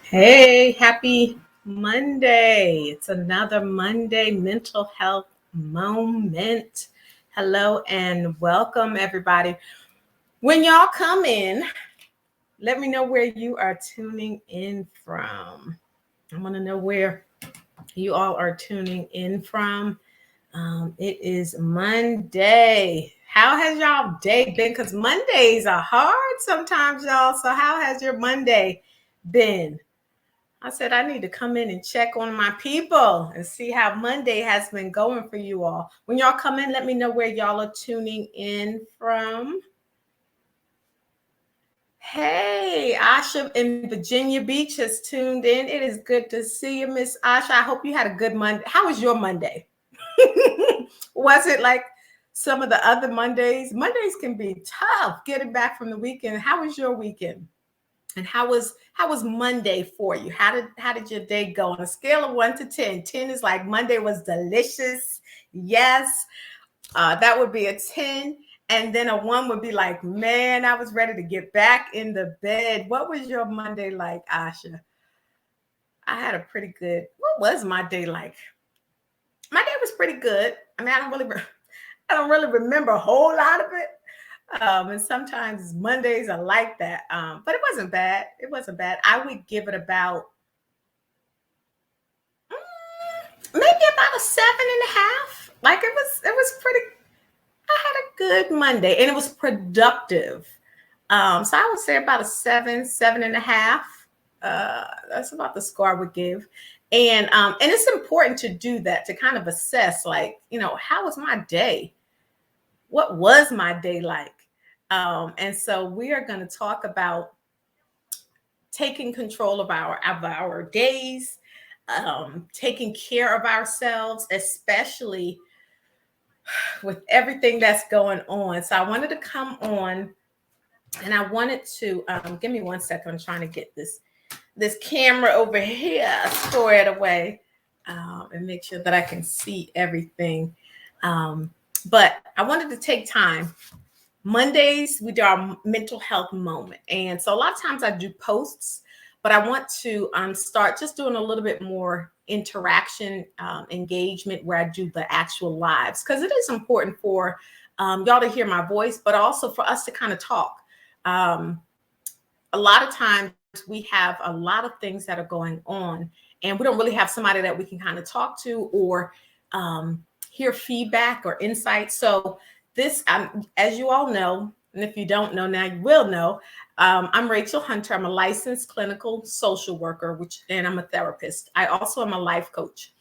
Hey, happy Monday. It's another Monday mental health moment. Hello and welcome, everybody. When y'all come in, let me know where you are tuning in from. I want to know where you all are tuning in from. It is Monday. How has y'all day been? Because Mondays are hard sometimes, y'all. So, how has your Monday been? I said, I need to come in and check on my people and see how Monday has been going for you all. When y'all come in, let me know where y'all are tuning in from. Hey, Asha in Virginia Beach has tuned in. It is good to see you, Miss Asha. I hope you had a good Monday. How was your Monday? Was it like some of the other Mondays? Mondays can be tough getting back from the weekend. How was your weekend? And how was Monday for you? How did your day go on a scale of 1 to 10? 10 is like Monday was delicious. Yes, that would be a 10. And then a 1 would be like, man, I was ready to get back in the bed. What was your Monday like, Asha? I had a pretty good. What was my day like? My day was pretty good. I mean, I don't really remember a whole lot of it. And sometimes Mondays are like that. But it wasn't bad. It wasn't bad. I would give it about maybe about a 7.5. Like it was pretty. I had a good Monday, and it was productive. So I would say about a 7.5. That's about the score I would give. And it's important to do that, to kind of assess, like, how was my day? What was my day like? And so we are going to talk about taking control of our days, taking care of ourselves, especially with everything that's going on. So I wanted to come on, and I wanted to give me 1 second. I'm trying to get this camera over here squared away, and make sure that I can see everything. But I wanted to take time. Mondays, we do our mental health moment. And so a lot of times I do posts, but I want to start just doing a little bit more interaction, engagement, where I do the actual lives, because it is important for y'all to hear my voice, but also for us to kind of talk. A lot of times we have a lot of things that are going on, and we don't really have somebody that we can kind of talk to or hear feedback or insight. So this, as you all know, and if you don't know now, you will know, I'm Rachel Hunter. I'm a licensed clinical social worker, and I'm a therapist. I also am a life coach.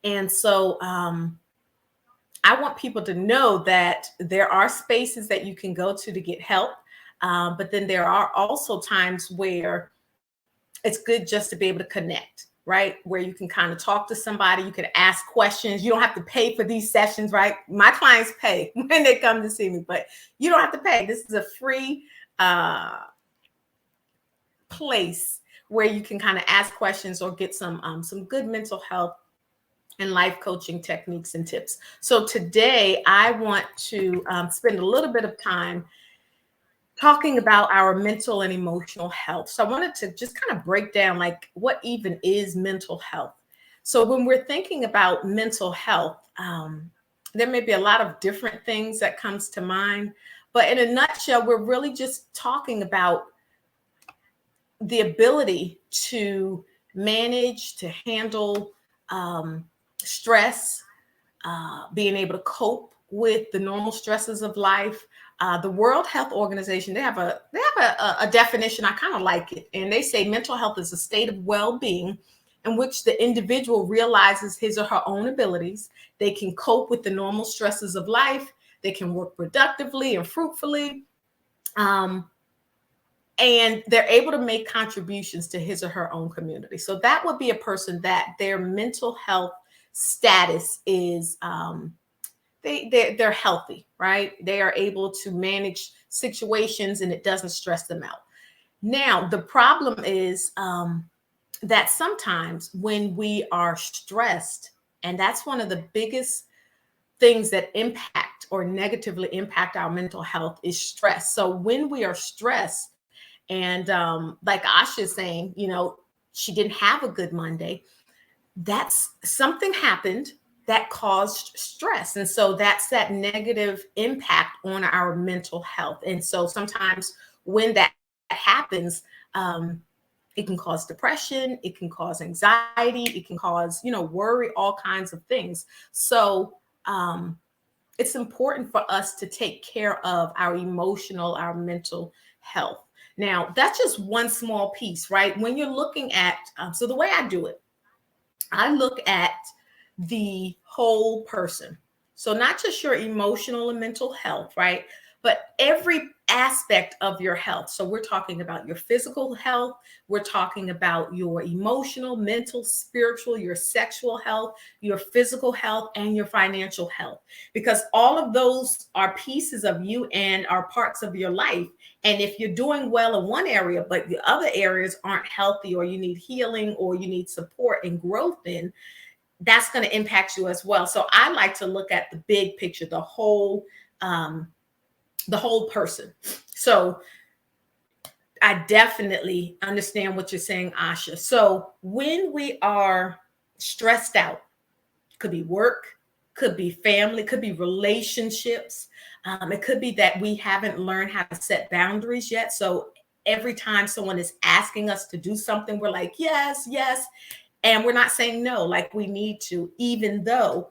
And so I want people to know that there are spaces that you can go to get help. But then there are also times where it's good just to be able to connect, right? Where you can kind of talk to somebody, you can ask questions. You don't have to pay for these sessions, right? My clients pay when they come to see me, but you don't have to pay. This is a free place where you can kind of ask questions or get some good mental health and life coaching techniques and tips. So today I want to spend a little bit of time talking about our mental and emotional health. So I wanted to just kind of break down, like, what even is mental health. So when we're thinking about mental health, there may be a lot of different things that comes to mind, but in a nutshell, we're really just talking about the ability to manage, to handle stress, being able to cope with the normal stresses of life. The World Health Organization, they have a definition. I kind of like it, and they say mental health is a state of well-being in which the individual realizes his or her own abilities. They can cope with the normal stresses of life. They can work productively and fruitfully, and they're able to make contributions to his or her own community. So that would be a person that their mental health status is they're healthy, right? They are able to manage situations and it doesn't stress them out. Now, the problem is that sometimes when we are stressed, and that's one of the biggest things that impact or negatively impact our mental health, is stress. So when we are stressed, and like Asha is saying, she didn't have a good Monday, that's something happened that caused stress. And so that's that negative impact on our mental health. And so sometimes when that happens, it can cause depression, it can cause anxiety, it can cause, worry, all kinds of things. So it's important for us to take care of our emotional, our mental health. Now, that's just one small piece, right? When you're looking at, so the way I do it, I look at the whole person. So not just your emotional and mental health, right? But every aspect of your health. So we're talking about your physical health. We're talking about your emotional, mental, spiritual, your sexual health, your physical health, and your financial health. Because all of those are pieces of you and are parts of your life. And if you're doing well in one area, but the other areas aren't healthy, or you need healing, or you need support and growth in, that's going to impact you as well. So I like to look at the big picture, the whole person. So I definitely understand what you're saying, Asha. So when we are stressed out, could be work, could be family, could be relationships. It could be that we haven't learned how to set boundaries yet. So every time someone is asking us to do something, we're like, yes, yes. And we're not saying no, like we need to, even though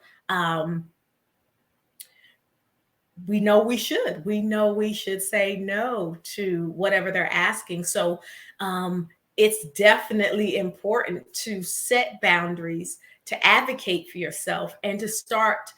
we know we should. We know we should say no to whatever they're asking. So it's definitely important to set boundaries, to advocate for yourself, and to start,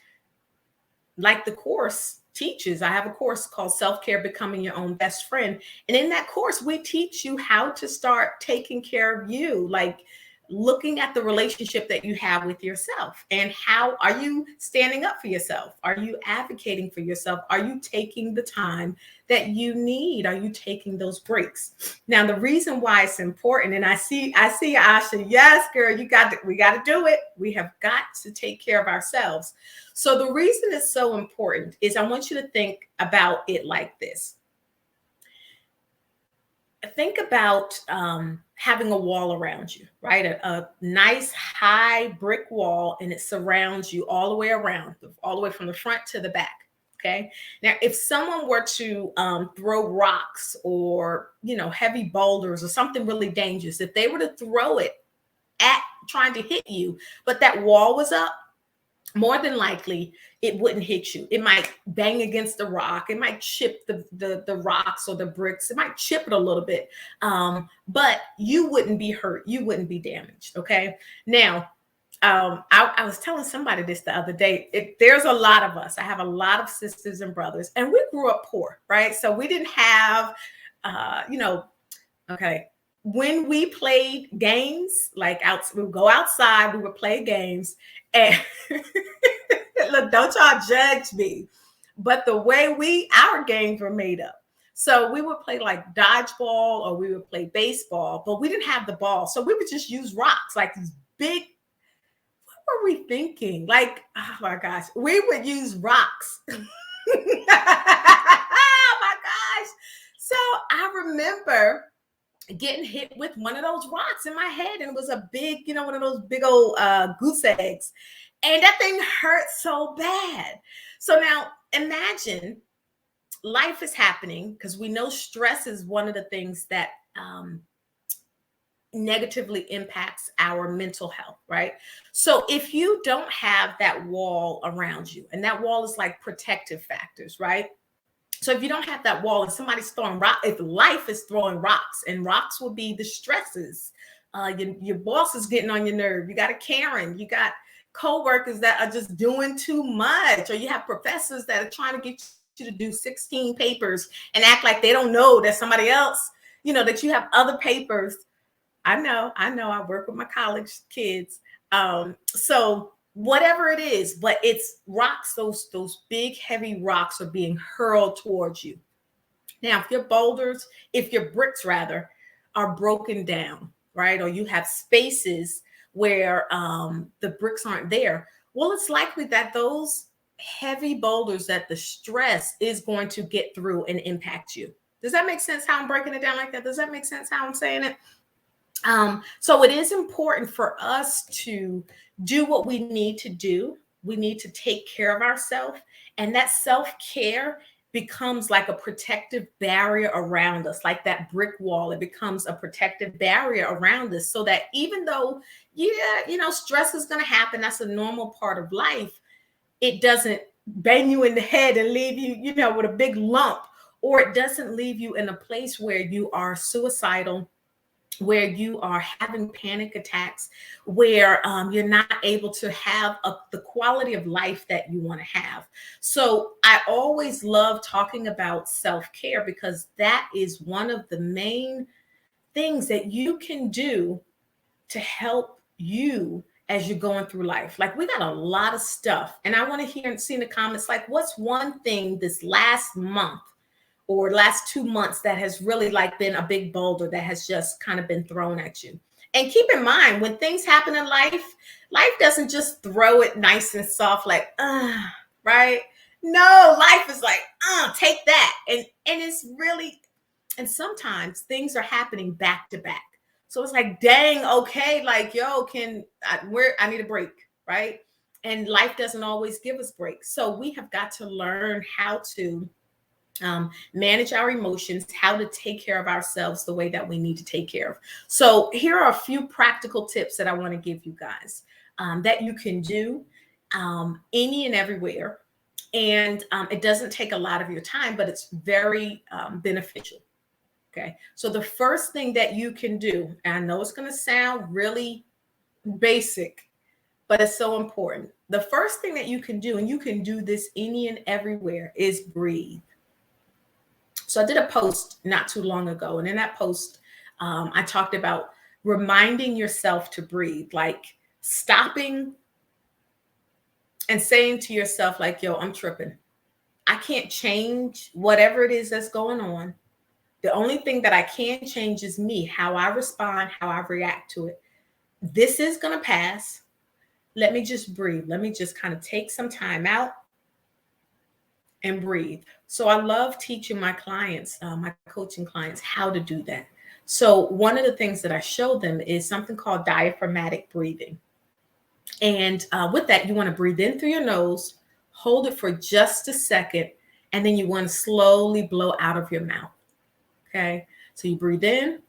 like the course teaches. I have a course called Self-Care Becoming Your Own Best Friend. And in that course, we teach you how to start taking care of you, like looking at the relationship that you have with yourself, and how are you standing up for yourself? Are you advocating for yourself? Are you taking the time that you need? Are you taking those breaks? Now, the reason why it's important, and I see Asha, yes, girl, we got to do it. We have got to take care of ourselves. So the reason it's so important is I want you to think about it like this. Think about having a wall around you, right? A nice high brick wall, and it surrounds you all the way around, all the way from the front to the back. Okay. Now, if someone were to throw rocks or, heavy boulders or something really dangerous, if they were to throw it at trying to hit you, but that wall was up, more than likely it wouldn't hit you. It might bang against the rock. It might chip the rocks or the bricks. It might chip it a little bit, but you wouldn't be hurt. You wouldn't be damaged. Okay. Now, I was telling somebody this the other day. There's a lot of us. I have a lot of sisters and brothers, and we grew up poor, right? So we didn't have, okay. When we played games, we would go outside, we would play games, and look, don't y'all judge me, but the way our games were made up. So we would play like dodgeball, or we would play baseball, but we didn't have the ball. So we would just use rocks, like these big, what were we thinking? Like, oh my gosh, we would use rocks. Oh my gosh. So I remember getting hit with one of those rocks in my head, and it was a big, one of those big old goose eggs, and that thing hurt so bad. So now imagine life is happening, because we know stress is one of the things that negatively impacts our mental health, right? So if you don't have that wall around you, and that wall is like protective factors, right? So if you don't have that wall, and somebody's throwing rock, if life is throwing rocks, and rocks will be the stresses, your boss is getting on your nerve. You got a Karen, you got coworkers that are just doing too much, or you have professors that are trying to get you to do 16 papers and act like they don't know that somebody else, that you have other papers. I know. I work with my college kids. So whatever it is, but it's rocks, those big heavy rocks are being hurled towards you. Now, if your bricks rather are broken down, right, or you have spaces where the bricks aren't there, well, it's likely that those heavy boulders, that the stress is going to get through and impact you. Does that make sense how I'm breaking it down like that? Does that make sense how I'm saying it? So it is important for us to do what we need to do. We need to take care of ourselves. And that self-care becomes like a protective barrier around us, like that brick wall. It becomes a protective barrier around us so that even though, yeah, stress is going to happen, that's a normal part of life, it doesn't bang you in the head and leave you, with a big lump, or it doesn't leave you in a place where you are suicidal, where you are having panic attacks, where you're not able to have the quality of life that you want to have. So I always love talking about self-care because that is one of the main things that you can do to help you as you're going through life. Like, we got a lot of stuff, and I want to hear and see in the comments, like, what's one thing this last month or last 2 months that has really like been a big boulder that has just kind of been thrown at you. And keep in mind, when things happen in life, life doesn't just throw it nice and soft, like, right? No, life is like, take that. And it's really, and sometimes things are happening back to back. So it's like, dang, okay, like, yo, I need a break, right? And life doesn't always give us breaks. So we have got to learn how to manage our emotions, how to take care of ourselves the way that we need to take care of. So here are a few practical tips that I want to give you guys that you can do any and everywhere. And it doesn't take a lot of your time, but it's very beneficial. Okay. So the first thing that you can do, and I know it's going to sound really basic, but it's so important. The first thing that you can do, and you can do this any and everywhere, is breathe. So I did a post not too long ago, and in that post, I talked about reminding yourself to breathe, like stopping and saying to yourself, like, yo, I'm tripping. I can't change whatever it is that's going on. The only thing that I can change is me, how I respond, how I react to it. This is going to pass. Let me just breathe. Let me just kind of take some time out and breathe. So I love teaching my clients, my coaching clients, how to do that. So one of the things that I show them is something called diaphragmatic breathing. And with that, you want to breathe in through your nose, hold it for just a second, and then you want to slowly blow out of your mouth. Okay, so you breathe in.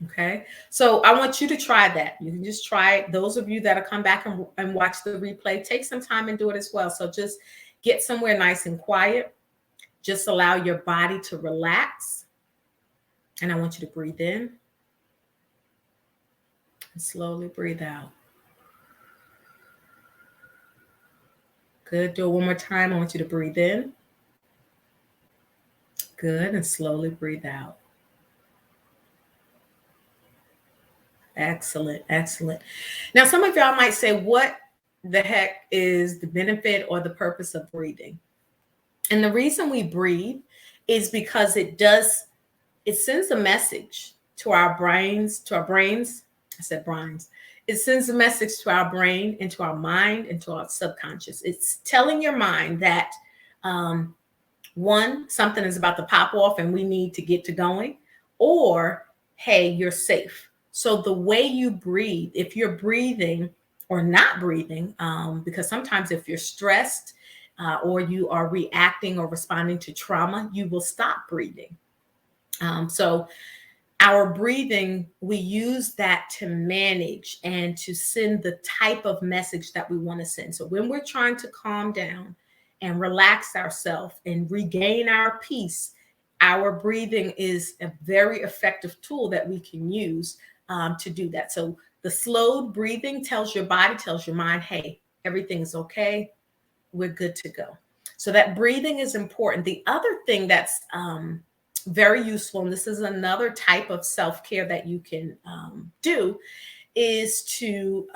Okay, so I want you to try that. You can just try it. Those of you that will come back and watch the replay, take some time and do it as well. So just get somewhere nice and quiet. Just allow your body to relax. And I want you to breathe in and slowly breathe out. Good. Do it one more time. I want you to breathe in. Good. And slowly breathe out. Excellent. Excellent. Now, some of y'all might say, what the heck is the benefit or the purpose of breathing? And the reason we breathe is because it sends a message to our brains. I said brains. It sends a message to our brain and to our mind and to our subconscious. It's telling your mind that one, something is about to pop off and we need to get to going, or, hey, you're safe. So the way you breathe, if you're breathing or not breathing, because sometimes if you're stressed or you are reacting or responding to trauma, you will stop breathing. So our breathing, we use that to manage and to send the type of message that we want to send. So when we're trying to calm down and relax ourselves and regain our peace, our breathing is a very effective tool that we can use to do that. So the slowed breathing tells your body, tells your mind, hey, everything's okay. We're good to go. So that breathing is important. The other thing that's very useful, and this is another type of self-care that you can do, is to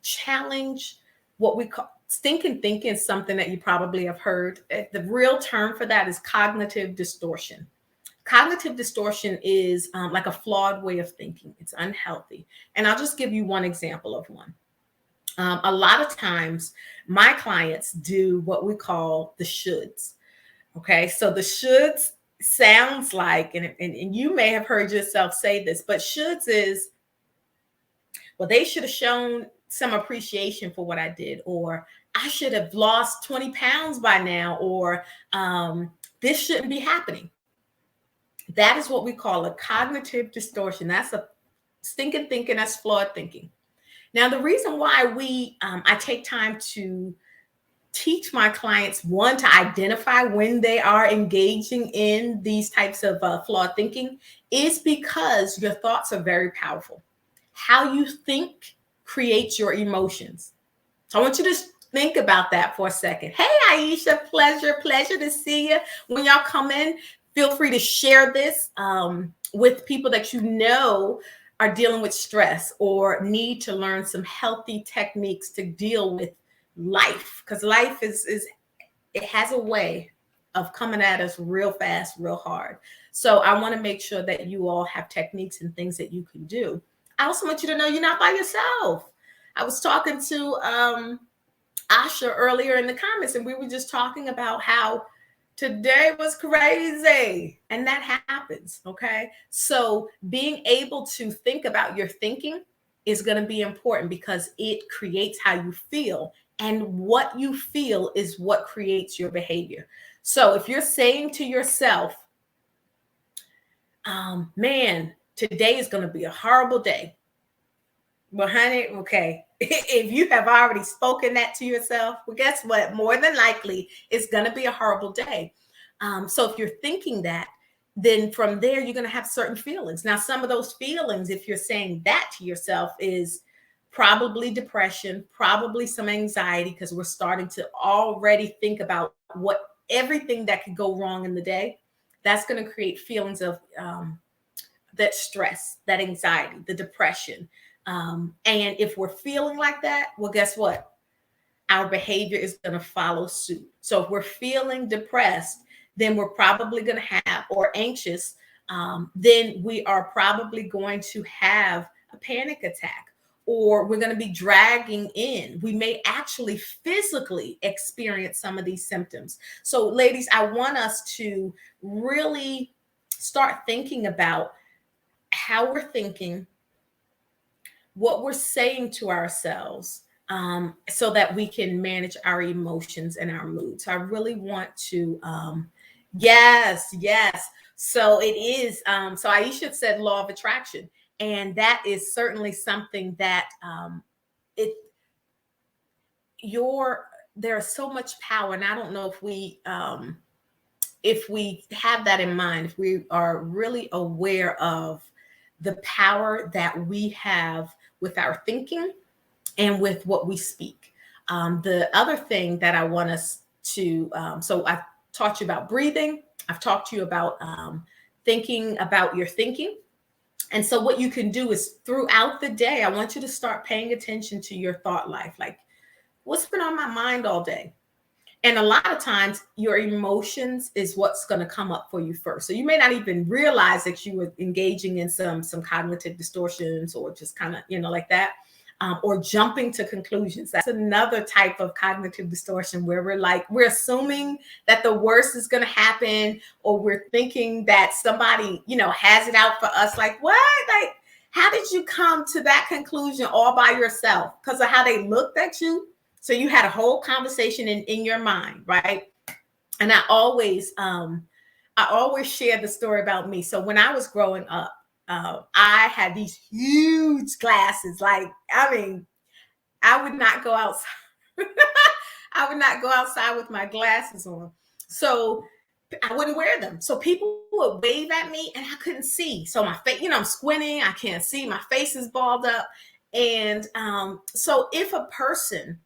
challenge what we call stinking thinking, something that you probably have heard. The real term for that is cognitive distortion. Cognitive distortion is like a flawed way of thinking. It's unhealthy. And I'll just give you one example of one. A lot of times my clients do what we call the shoulds. Okay, so the shoulds sounds like, and you may have heard yourself say this, but shoulds is, well, they should have shown some appreciation for what I did, or I should have lost 20 pounds by now, or this shouldn't be happening. That is what we call a cognitive distortion. That's a stinking thinking, that's flawed thinking. Now, the reason why I take time to teach my clients, one, to identify when they are engaging in these types of flawed thinking, is because your thoughts are very powerful. How you think creates your emotions. So I want you to think about that for a second. Hey, Aisha, pleasure to see you. When y'all come in, feel free to share this with people that you know are dealing with stress or need to learn some healthy techniques to deal with life, because life is it has a way of coming at us real fast, real hard. So I want to make sure that you all have techniques and things that you can do. I also want you to know you're not by yourself. I was talking to Asha earlier in the comments, and we were just talking about how today was crazy, and that happens. Okay, so being able to think about your thinking is going to be important, because it creates how you feel, and what you feel is what creates your behavior. So if you're saying to yourself, man, today is going to be a horrible day. Well, honey, okay. If you have already spoken that to yourself, well, guess what? More than likely, it's going to be a horrible day. So if you're thinking that, then from there, you're going to have certain feelings. Now, some of those feelings, if you're saying that to yourself, is probably depression, probably some anxiety, because we're starting to already think about what everything that could go wrong in the day. That's going to create feelings of that stress, that anxiety, the depression. And if we're feeling like that, well, guess what? Our behavior is going to follow suit. So if we're feeling depressed, then we're probably going to have, or anxious, then we are probably going to have a panic attack, or we're going to be dragging in. We may actually physically experience some of these symptoms. So ladies, I want us to really start thinking about how we're thinking, what we're saying to ourselves, so that we can manage our emotions and our moods. So I really want to, yes. So it is, so Aisha said law of attraction, and that is certainly something that there's so much power. And I don't know if we have that in mind, if we are really aware of the power that we have with our thinking and with what we speak. The other thing that I want us to, so I've taught you about breathing. I've talked to you about thinking about your thinking. And so what you can do is, throughout the day, I want you to start paying attention to your thought life. Like, what's been on my mind all day? And a lot of times your emotions is what's going to come up for you first. So you may not even realize that you were engaging in some cognitive distortions, or just kind of, like that, or jumping to conclusions. That's another type of cognitive distortion, where we're assuming that the worst is going to happen, or we're thinking that somebody, has it out for us. Like, what? Like, how did you come to that conclusion all by yourself? Because of how they looked at you? So you had a whole conversation in your mind, right? And I always share the story about me. So when I was growing up, I had these huge glasses. Like, I mean, I would not go outside. I would not go outside with my glasses on. So I wouldn't wear them. So people would wave at me and I couldn't see. So my face, I'm squinting. I can't see. My face is balled up. And so if a person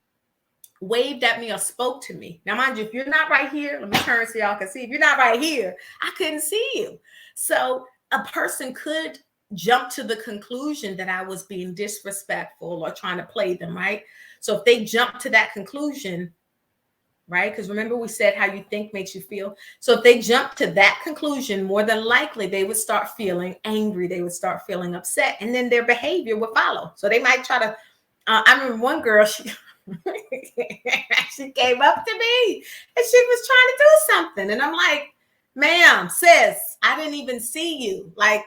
waved at me or spoke to me. Now, mind you, if you're not right here, let me turn so y'all can see. If you're not right here, I couldn't see you. So a person could jump to the conclusion that I was being disrespectful or trying to play them, right? So if they jump to that conclusion, right? Because remember, we said how you think makes you feel. So if they jump to that conclusion, more than likely they would start feeling angry. They would start feeling upset, and then their behavior would follow. So they might try to, I remember one girl, she came up to me and she was trying to do something. And I'm like, ma'am, sis, I didn't even see you. Like,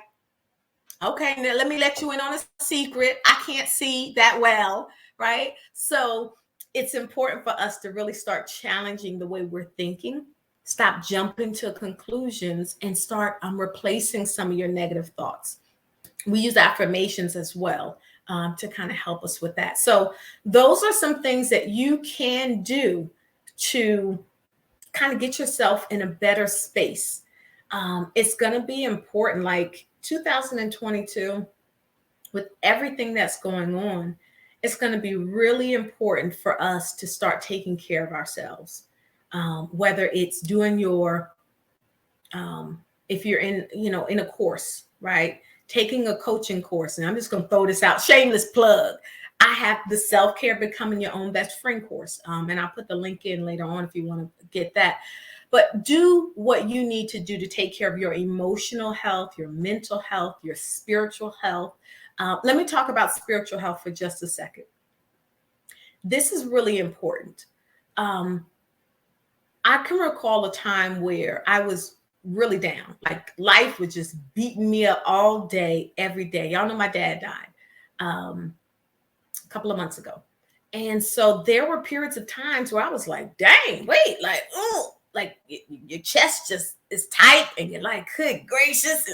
okay, now let me let you in on a secret. I can't see that well, right? So it's important for us to really start challenging the way we're thinking. Stop jumping to conclusions and start replacing some of your negative thoughts. We use affirmations as well to kind of help us with that. So those are some things that you can do to kind of get yourself in a better space. It's going to be important, like 2022, with everything that's going on, it's going to be really important for us to start taking care of ourselves. Whether it's doing your, if you're in, in a course, right? Taking a coaching course, and I'm just going to throw this out, shameless plug. I have the self-care becoming your own best friend course. And I'll put the link in later on if you want to get that. But do what you need to do to take care of your emotional health, your mental health, your spiritual health. Let me talk about spiritual health for just a second. This is really important. I can recall a time where I was really down. Like life was just beating me up all day, every day. Y'all know my dad died a couple of months ago. And so there were periods of times where I was like, dang, wait, like, oh, like your chest just is tight and you're like, good gracious.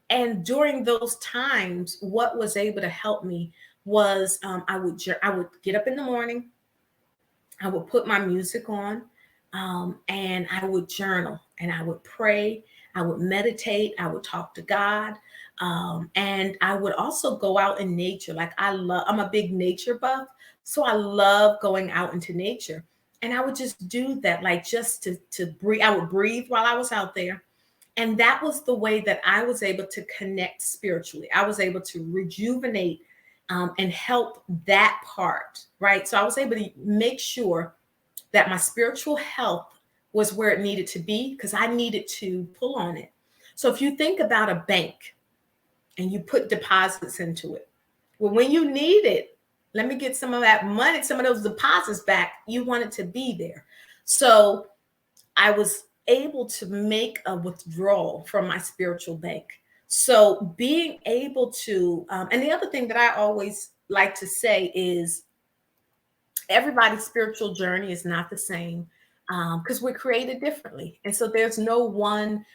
And during those times, what was able to help me was I would get up in the morning, I would put my music on, and I would journal and I would pray, I would meditate, I would talk to God. And I would also go out in nature. Like I'm a big nature buff. So I love going out into nature. And I would just do that, like just to breathe. I would breathe while I was out there. And that was the way that I was able to connect spiritually. I was able to rejuvenate and help that part, right? So I was able to make sure that my spiritual health was where it needed to be because I needed to pull on it. So if you think about a bank and you put deposits into it, well, when you need it, let me get some of that money, some of those deposits back. You want it to be there. So I was able to make a withdrawal from my spiritual bank. So being able to, and the other thing that I always like to say is everybody's spiritual journey is not the same because we're created differently. And so there's no one,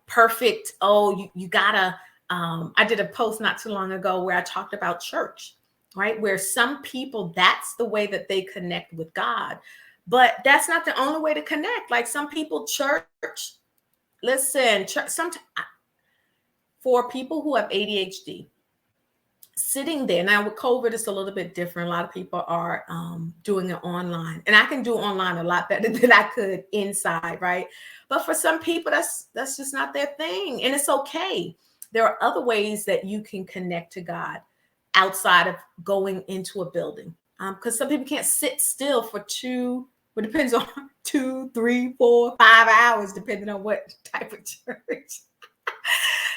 perfect, oh, you gotta, I did a post not too long ago where I talked about church, right? Where some people, that's the way that they connect with God. But that's not the only way to connect. Like some people, church, listen, sometimes for people who have ADHD, sitting there now with COVID, it's a little bit different. A lot of people are doing it online, and I can do online a lot better than I could inside, right? But for some people, that's just not their thing, and it's okay. There are other ways that you can connect to God outside of going into a building, because some people can't sit still for it depends on 2, 3, 4, 5 hours, depending on what type of church.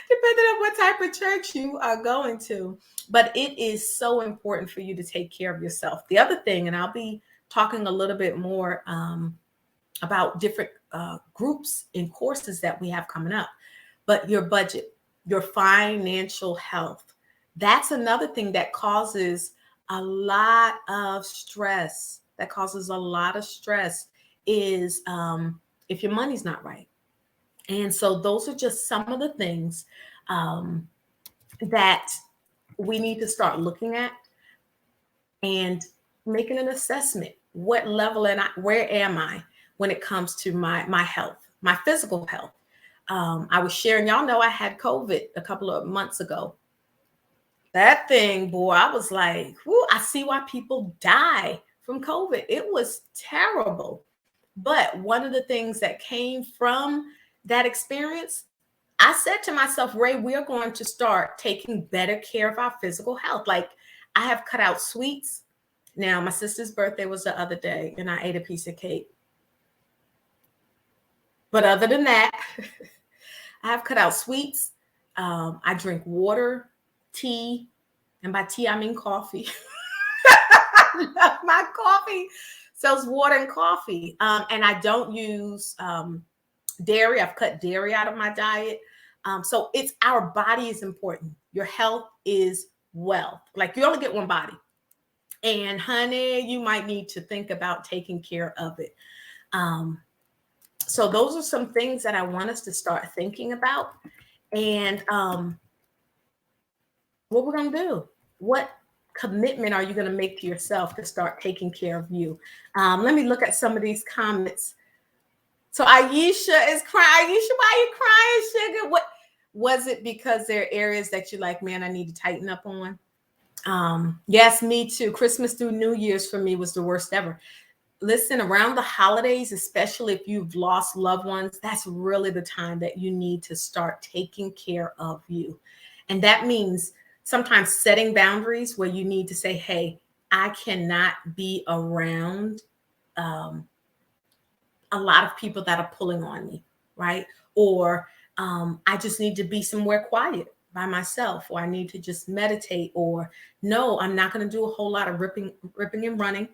Depending on what type of church you are going to. But it is so important for you to take care of yourself. The other thing, and I'll be talking a little bit more about different groups and courses that we have coming up, but your budget, your financial health, that's another thing that causes a lot of stress. That causes a lot of stress is if your money's not right. And so those are just some of the things that we need to start looking at and making an assessment. What level where am I when it comes to my health, my physical health? I was sharing, y'all know I had COVID a couple of months ago. That thing, boy, I was like, whoo, I see why people die from COVID. It was terrible. But one of the things that came from that experience, I said to myself, Ray, we are going to start taking better care of our physical health. Like I have cut out sweets. Now, my sister's birthday was the other day and I ate a piece of cake. But other than that, I have cut out sweets. I drink water, tea, and by tea, I mean coffee. I love my coffee. So it's water and coffee. And I don't use Dairy, I've cut dairy out of my diet. So it's our body is important. Your health is wealth. Like you only get one body. And honey, you might need to think about taking care of it. So those are some things that I want us to start thinking about. And what we're going to do. What commitment are you going to make to yourself to start taking care of you? Let me look at some of these comments. So Aisha is crying. Aisha, why are you crying, sugar? What was it? Because there are areas that you're like, man, I need to tighten up on. Yes, me too. Christmas through New Year's for me was the worst ever. Listen, around the holidays, especially if you've lost loved ones, that's really the time that you need to start taking care of you. And that means sometimes setting boundaries where you need to say, hey, I cannot be around a lot of people that are pulling on me, right? Or I just need to be somewhere quiet by myself, or I need to just meditate, or no, I'm not going to do a whole lot of ripping and running.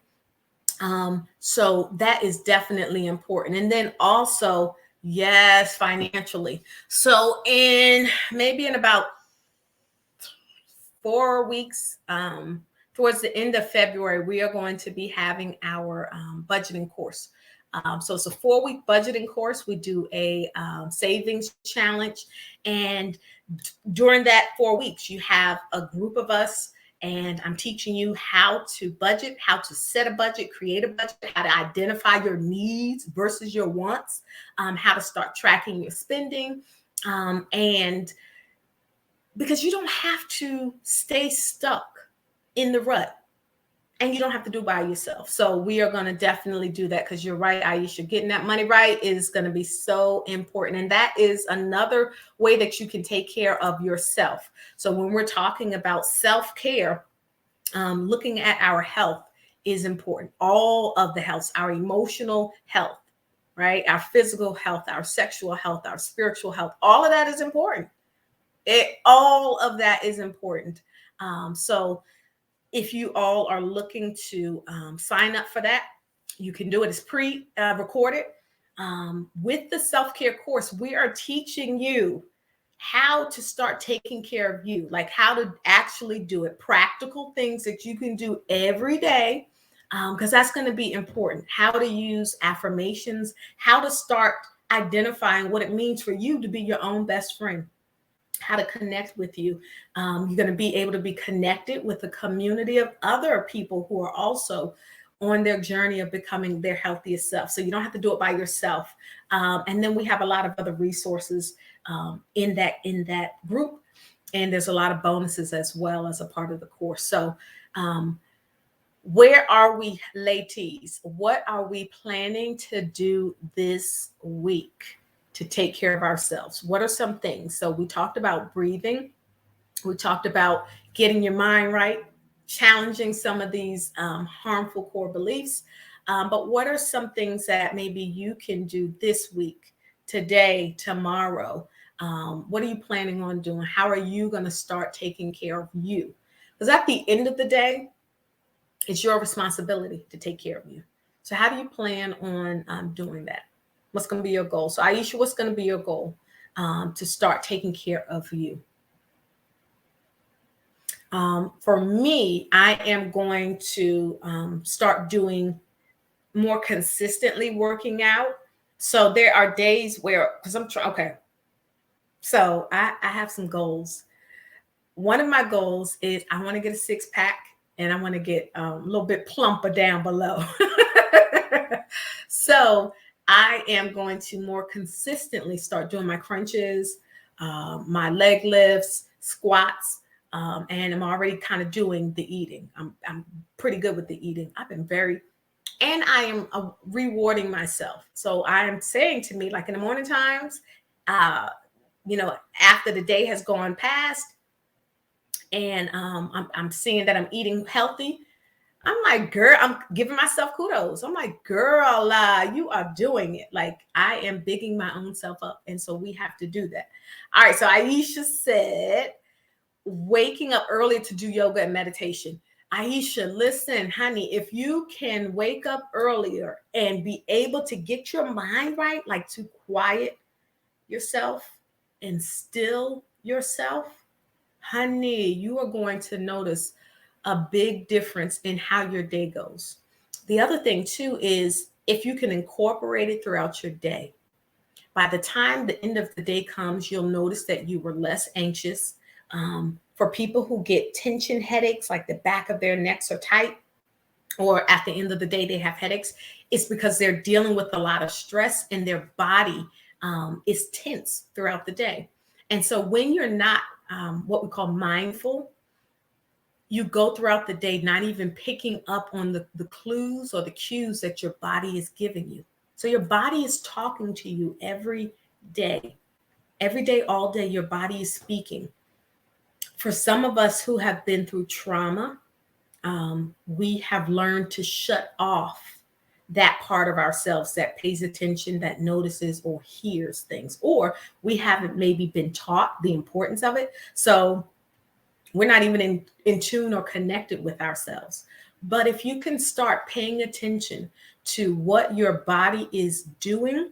So that is definitely important. And then also, yes, financially. So maybe in about 4 weeks, towards the end of February, we are going to be having our budgeting course. So it's a 4-week budgeting course. We do a savings challenge. And during that 4 weeks, you have a group of us, and I'm teaching you how to budget, how to set a budget, create a budget, how to identify your needs versus your wants, how to start tracking your spending. And because you don't have to stay stuck in the rut, and you don't have to do it by yourself. So we are going to definitely do that, because you're right, Aisha, getting that money right is going to be so important. And that is another way that you can take care of yourself. So when we're talking about self-care, looking at our health is important. All of the health, our emotional health, right? Our physical health, our sexual health, our spiritual health, all of that is important. All of that is important. So if you all are looking to sign up for that, you can do it. It's pre-recorded. With the self-care course, we are teaching you how to start taking care of you, like how to actually do it, practical things that you can do every day, because that's going to be important. How to use affirmations, how to start identifying what it means for you to be your own best friend, how to connect with you. You're going to be able to be connected with a community of other people who are also on their journey of becoming their healthiest self. So you don't have to do it by yourself. And then we have a lot of other resources in that group. And there's a lot of bonuses as well as a part of the course. So where are we, ladies? What are we planning to do this week to take care of ourselves? What are some things? So we talked about breathing. We talked about getting your mind right, challenging some of these harmful core beliefs. But what are some things that maybe you can do this week, today, tomorrow? What are you planning on doing? How are you going to start taking care of you? Because at the end of the day, it's your responsibility to take care of you. So how do you plan on doing that? What's going to be your goal? So Aisha, what's going to be your goal to start taking care of you? For me, I am going to start doing more consistently working out. So there are days where, because I'm trying, okay. So I have some goals. One of my goals is I want to get a 6-pack, and I want to get a little bit plumper down below. So I am going to more consistently start doing my crunches, my leg lifts, squats, and I'm already kind of doing the eating. I'm pretty good with the eating. And I am rewarding myself. So I am saying to me, like in the morning times, after the day has gone past, and I'm seeing that I'm eating healthy, I'm like, girl, I'm giving myself kudos. I'm like, girl, you are doing it. Like, I am bigging my own self up. And so we have to do that. All right. So Aisha said, waking up early to do yoga and meditation. Aisha, listen, honey, if you can wake up earlier and be able to get your mind right, like to quiet yourself and still yourself, honey, you are going to notice a big difference in how your day goes. The other thing, too, is if you can incorporate it throughout your day, by the time the end of the day comes, you'll notice that you were less anxious. For people who get tension headaches, like the back of their necks are tight, or at the end of the day they have headaches, it's because they're dealing with a lot of stress and their body is tense throughout the day. And so when you're not what we call mindful, you go throughout the day not even picking up on the clues or the cues that your body is giving you. So your body is talking to you day. Every day, all day, your body is speaking. For some of us who have been through trauma, we have learned to shut off that part of ourselves that pays attention, that notices or hears things, or we haven't maybe been taught the importance of it. So we're not even in tune or connected with ourselves. But if you can start paying attention to what your body is doing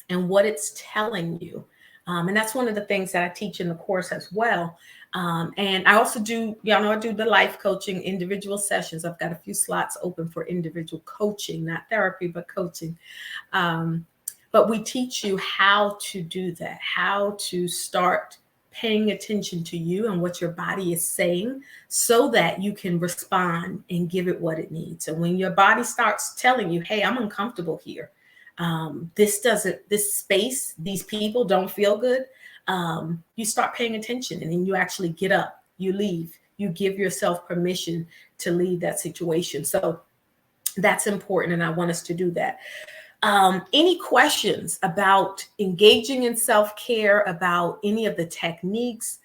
and what it's telling you, and that's one of the things that I teach in the course as well. And I also do, y'all know I do the life coaching, individual sessions. I've got a few slots open for individual coaching, not therapy, but coaching. But we teach you how to do that, how to start paying attention to you and what your body is saying so that you can respond and give it what it needs. And when your body starts telling you, hey, I'm uncomfortable here. This space, these people don't feel good. You start paying attention and then you actually get up, you leave, you give yourself permission to leave that situation. So that's important. And I want us to do that. Any questions about engaging in self-care, about any of the techniques,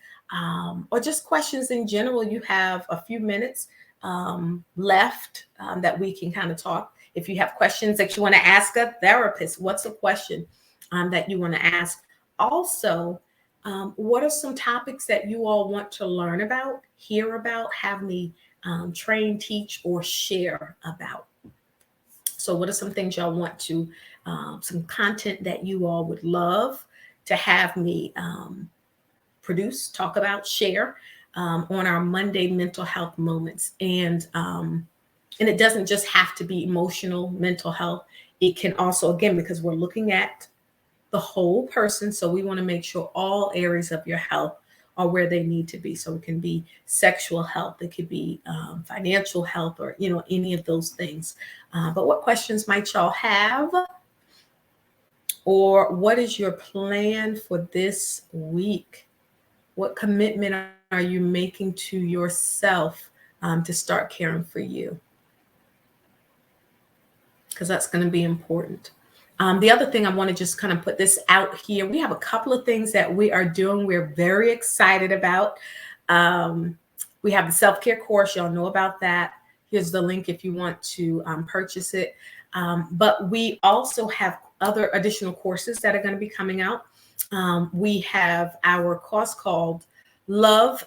or just questions in general? You have a few minutes left that we can kind of talk. If you have questions that you want to ask a therapist, what's a question that you want to ask? Also, what are some topics that you all want to learn about, hear about, have me train, teach, or share about? So what are some things y'all want to, some content that you all would love to have me produce, talk about, share on our Monday mental health moments? And it doesn't just have to be emotional mental health. It can also, again, because we're looking at the whole person. So we want to make sure all areas of your health are where they need to be. So it can be sexual health, it could be financial health, or, you know, any of those things. But what questions might y'all have? Or what is your plan for this week? What commitment are you making to yourself to start caring for you? Because that's going to be important. The other thing I want to just kind of put this out here. We have a couple of things that we are doing. We're very excited about. We have the self-care course. Y'all know about that. Here's the link if you want to purchase it. But we also have other additional courses that are going to be coming out. We have our course called Love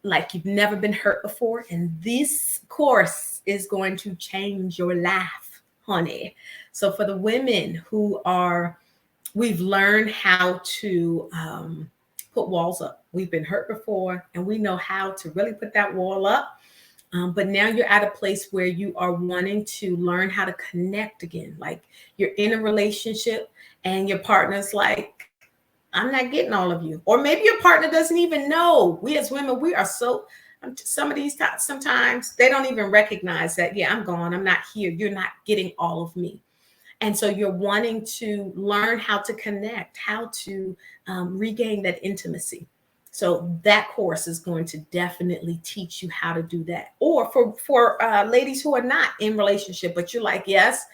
Like You've Never Been Hurt Before. And this course is going to change your life, honey. So for the women who are, we've learned how to put walls up. We've been hurt before and we know how to really put that wall up. But now you're at a place where you are wanting to learn how to connect again. Like you're in a relationship and your partner's like, I'm not getting all of you. Or maybe your partner doesn't even know. We as women, we are so, some of these times, sometimes they don't even recognize that, yeah, I'm gone. I'm not here. You're not getting all of me. And so you're wanting to learn how to connect, how to regain that intimacy. So that course is going to definitely teach you how to do that. Or for ladies who are not in relationship, but you're like, yes,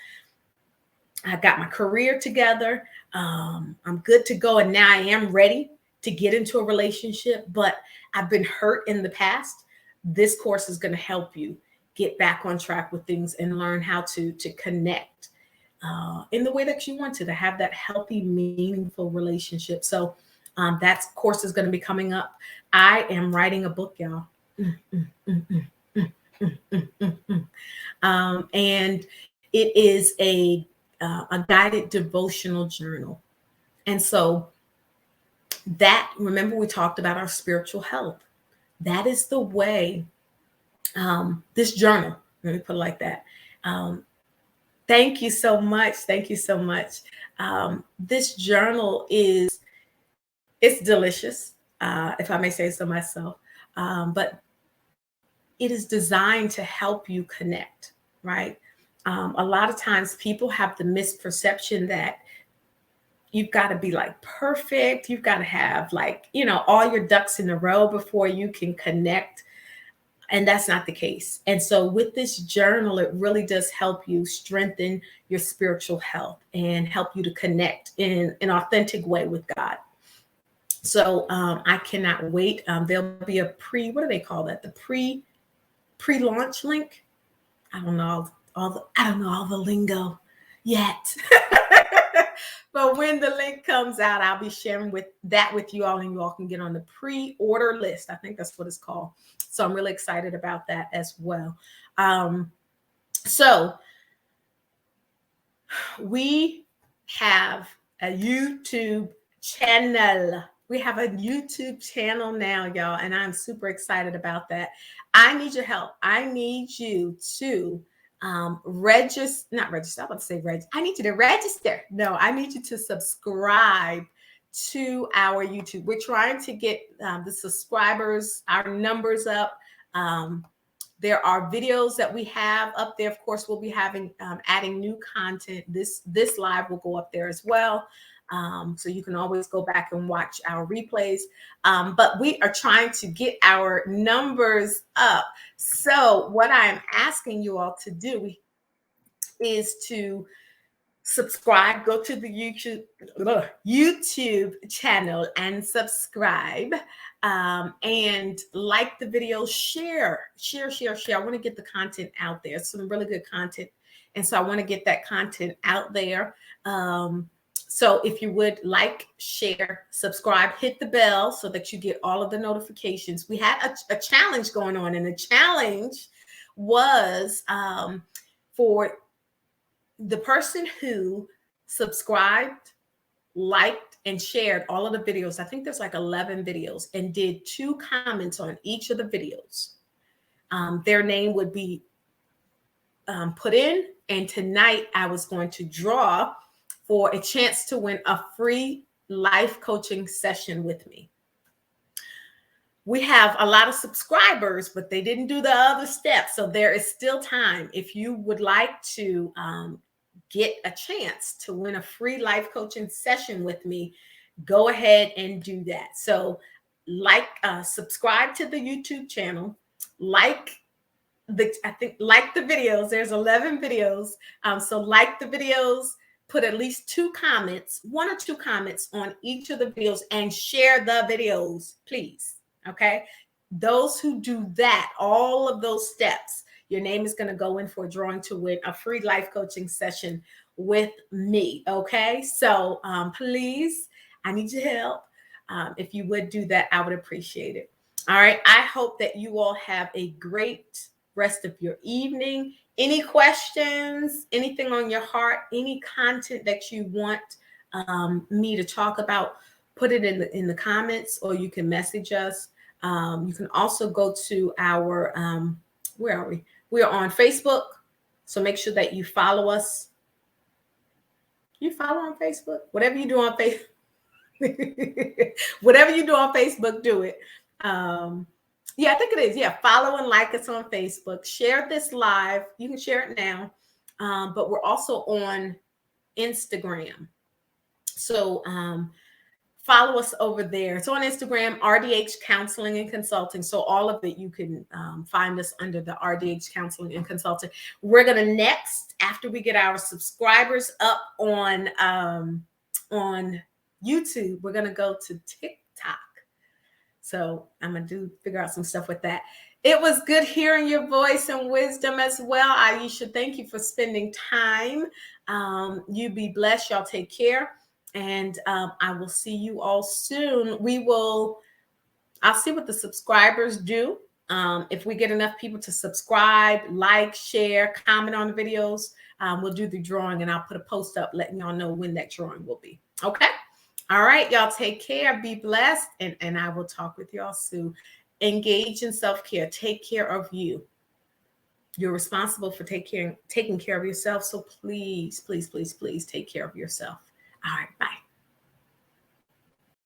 I got my career together. I'm good to go. And now I am ready to get into a relationship, but I've been hurt in the past. This course is going to help you get back on track with things and learn how to connect in the way that you want to have that healthy, meaningful relationship. So that course is going to be coming up. I am writing a book, y'all. And it is a guided devotional journal. And so that, remember, we talked about our spiritual health. That is the way, this journal, let me put it like that. Thank you so much. Thank you so much. This journal it's delicious, if I may say so myself. But it is designed to help you connect, right? A lot of times people have the misperception that you've got to be like perfect. You've got to have, like, all your ducks in a row before you can connect. And that's not the case. And so with this journal, it really does help you strengthen your spiritual health and help you to connect in an authentic way with God. So I cannot wait. There'll be a what do they call that? The pre-launch link. I don't know all the lingo yet. But when the link comes out, I'll be sharing with you all, and you all can get on the pre-order list. I think that's what it's called. So I'm really excited about that as well. So we have a YouTube channel. We have a YouTube channel now, y'all, and I'm super excited about that. I need your help. I need you to register, not register, I was about to say register. I need you to register. No, I need you to subscribe to our YouTube. We're trying to get the subscribers, our numbers up. There are videos that we have up there. Of course, we'll be having adding new content. This live will go up there as well. So you can always go back and watch our replays. But we are trying to get our numbers up. So what I'm asking you all to do is to subscribe, go to the YouTube channel and subscribe, and like the video, share. I want to get the content out there. It's some really good content. And so I want to get that content out there. So if you would like, share, subscribe, hit the bell so that you get all of the notifications. We had a challenge going on, and the challenge was for the person who subscribed, liked, and shared all of the videos. I think there's like 11 videos, and did 2 comments on each of the videos. Their name would be put in, and tonight I was going to draw for a chance to win a free life coaching session with me. We have a lot of subscribers, but they didn't do the other steps. So there is still time. If you would like to get a chance to win a free life coaching session with me, go ahead and do that. So subscribe to the YouTube channel, like the videos. There's 11 videos. So like the videos, put at least 2 comments, 1 or 2 comments on each of the videos, and share the videos, please. Okay. Those who do that, all of those steps, your name is going to go in for a drawing to win a free life coaching session with me. Okay. So please, I need your help. If you would do that, I would appreciate it. All right. I hope that you all have a great rest of your evening. Any questions, anything on your heart, any content that you want me to talk about, put it in the comments, or you can message us. You can also go to our, where are we? We are on Facebook. So make sure that you follow us. You follow on Facebook? Whatever you do on Facebook, whatever you do on Facebook, do it. Yeah, I think it is. Yeah, follow and like us on Facebook. Share this live. You can share it now. But we're also on Instagram. So follow us over there. It's on Instagram, RDH Counseling and Consulting. So all of it, you can find us under the RDH Counseling and Consulting. We're going to next, after we get our subscribers up on YouTube, we're going to go to TikTok. So I'm going to figure out some stuff with that. It was good hearing your voice and wisdom as well. Aisha, thank you for spending time. You be blessed. Y'all take care. And I will see you all soon. I'll see what the subscribers do. If we get enough people to subscribe, like, share, comment on the videos, we'll do the drawing, and I'll put a post up letting y'all know when that drawing will be. Okay. All right. Y'all take care. Be blessed. And I will talk with y'all soon. Engage in self-care. Take care of you. You're responsible for taking care of yourself. So please, please, please, please take care of yourself. All right. Bye.